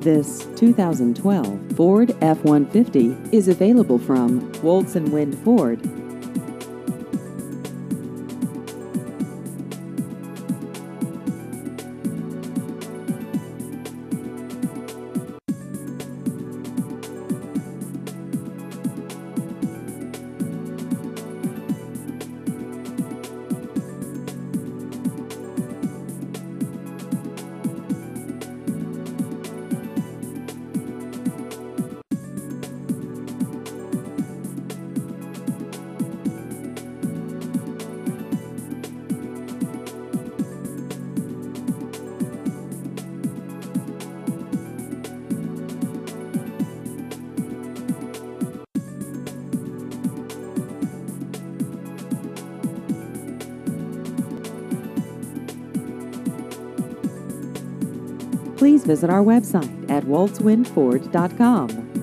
This 2012 Ford F-150 is available from Woltz and Wind Ford. Please visit our website at woltzwindford.com.